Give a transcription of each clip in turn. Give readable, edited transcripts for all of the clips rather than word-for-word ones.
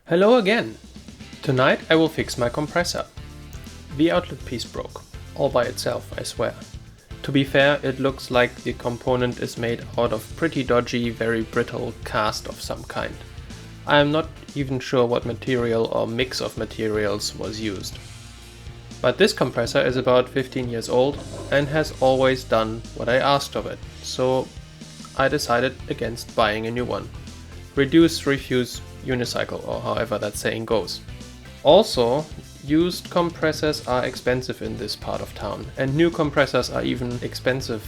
Hello again! Tonight I will fix my compressor. The outlet piece broke, all by itself, I swear. To be fair, it looks like the component is made out of pretty dodgy, very brittle cast of some kind. I am not even sure what material or mix of materials was used. But this compressor is about 15 years old and has always done what I asked of it, so I decided against buying a new one. Reduce, refuse, unicycle, or however that saying goes. Also, used compressors are expensive in this part of town, and new compressors are even expensive,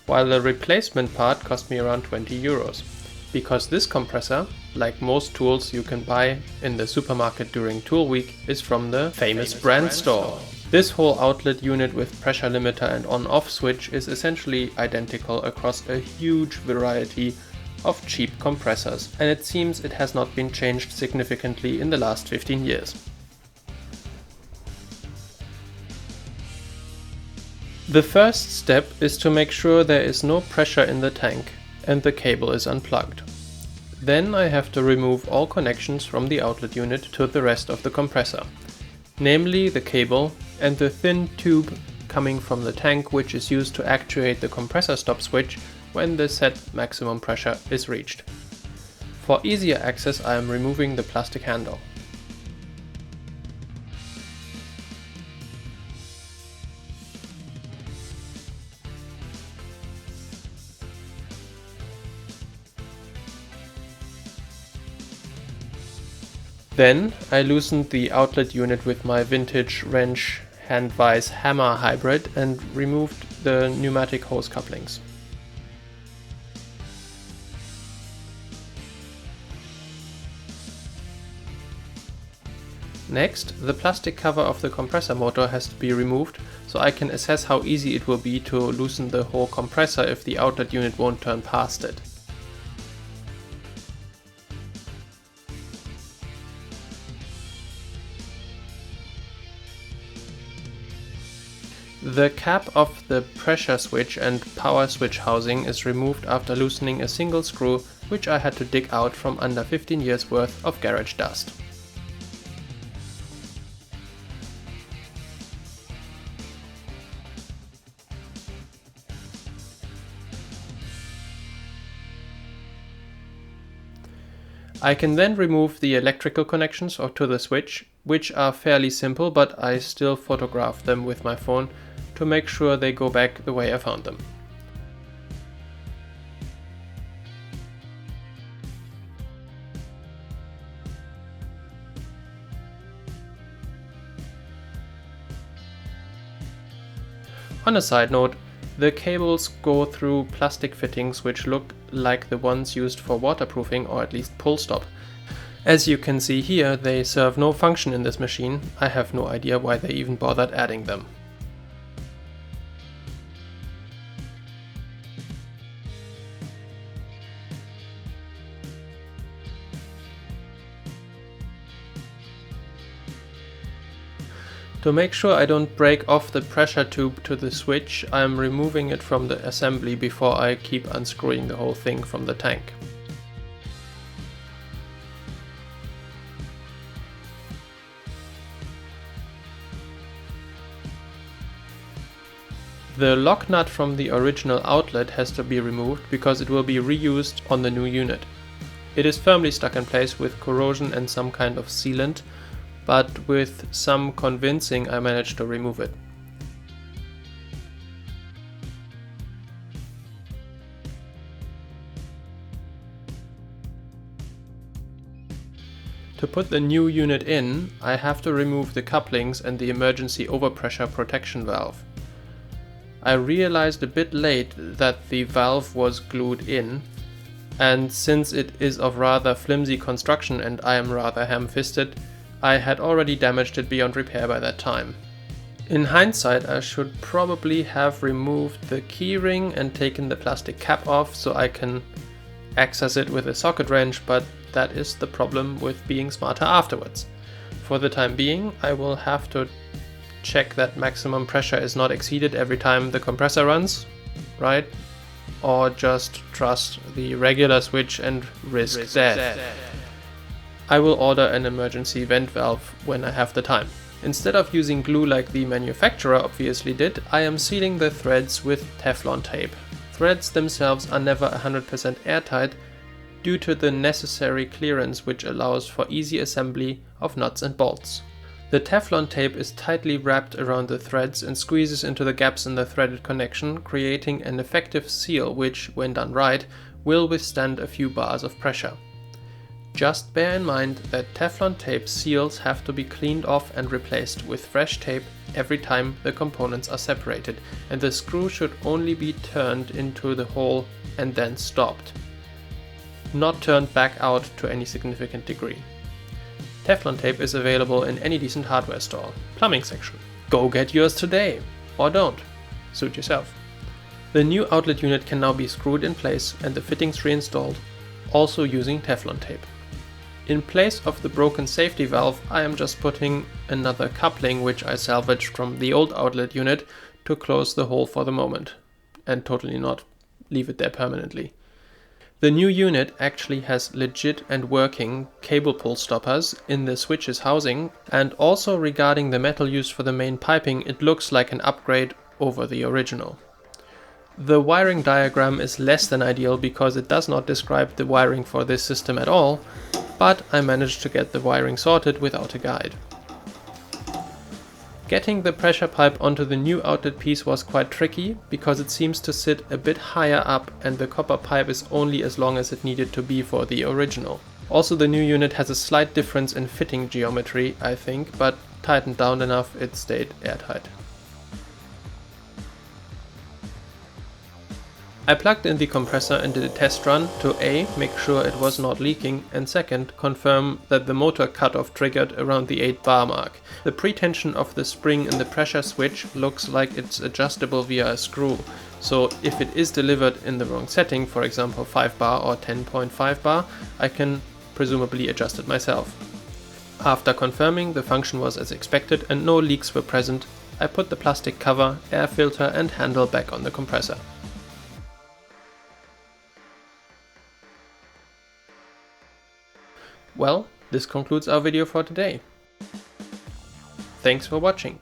while the replacement part cost me around 20 euros. Because this compressor, like most tools you can buy in the supermarket during Tool Week, is from the famous brand store. This whole outlet unit with pressure limiter and on-off switch is essentially identical across a huge variety of cheap compressors, and it seems it has not been changed significantly in the last 15 years. The first step is to make sure there is no pressure in the tank and the cable is unplugged. Then I have to remove all connections from the outlet unit to the rest of the compressor, namely the cable and the thin tube coming from the tank, which is used to actuate the compressor stop switch when the set maximum pressure is reached. For easier access, I am removing the plastic handle. Then I loosened the outlet unit with my vintage wrench hand-vise hammer hybrid and removed the pneumatic hose couplings. Next, the plastic cover of the compressor motor has to be removed, so I can assess how easy it will be to loosen the whole compressor if the outlet unit won't turn past it. The cap of the pressure switch and power switch housing is removed after loosening a single screw, which I had to dig out from under 15 years worth of garage dust. I can then remove the electrical connections to the switch, which are fairly simple, but I still photograph them with my phone to make sure they go back the way I found them. On a side note, the cables go through plastic fittings which look like the ones used for waterproofing, or at least pull stop. As you can see here, they serve no function in this machine. I have no idea why they even bothered adding them. To make sure I don't break off the pressure tube to the switch, I am removing it from the assembly before I keep unscrewing the whole thing from the tank. The lock nut from the original outlet has to be removed because it will be reused on the new unit. It is firmly stuck in place with corrosion and some kind of sealant, but with some convincing I managed to remove it. To put the new unit in, I have to remove the couplings and the emergency overpressure protection valve. I realized a bit late that the valve was glued in, and since it is of rather flimsy construction and I am rather ham-fisted, I had already damaged it beyond repair by that time. In hindsight, I should probably have removed the keyring and taken the plastic cap off so I can access it with a socket wrench, but that is the problem with being smarter afterwards. For the time being, I will have to check that maximum pressure is not exceeded every time the compressor runs, right? Or just trust the regular switch and risk death. I will order an emergency vent valve when I have the time. Instead of using glue like the manufacturer obviously did, I am sealing the threads with Teflon tape. Threads themselves are never 100% airtight due to the necessary clearance which allows for easy assembly of nuts and bolts. The Teflon tape is tightly wrapped around the threads and squeezes into the gaps in the threaded connection, creating an effective seal which, when done right, will withstand a few bars of pressure. Just bear in mind that Teflon tape seals have to be cleaned off and replaced with fresh tape every time the components are separated, and the screw should only be turned into the hole and then stopped, not turned back out to any significant degree. Teflon tape is available in any decent hardware store. Plumbing section. Go get yours today! Or don't. Suit yourself. The new outlet unit can now be screwed in place and the fittings reinstalled, also using Teflon tape. In place of the broken safety valve, I am just putting another coupling which I salvaged from the old outlet unit to close the hole for the moment, and totally not leave it there permanently. The new unit actually has legit and working cable pull stoppers in the switch's housing, and also regarding the metal used for the main piping, it looks like an upgrade over the original. The wiring diagram is less than ideal because it does not describe the wiring for this system at all, but I managed to get the wiring sorted without a guide. Getting the pressure pipe onto the new outlet piece was quite tricky because it seems to sit a bit higher up and the copper pipe is only as long as it needed to be for the original. Also, the new unit has a slight difference in fitting geometry, I think, but tightened down enough it stayed airtight. I plugged in the compressor and did a test run to A, make sure it was not leaking, and second, confirm that the motor cutoff triggered around the 8 bar mark. The pretension of the spring in the pressure switch looks like it's adjustable via a screw, so if it is delivered in the wrong setting, for example 5 bar or 10.5 bar, I can presumably adjust it myself. After confirming the function was as expected and no leaks were present, I put the plastic cover, air filter and handle back on the compressor. Well, this concludes our video for today. Thanks for watching.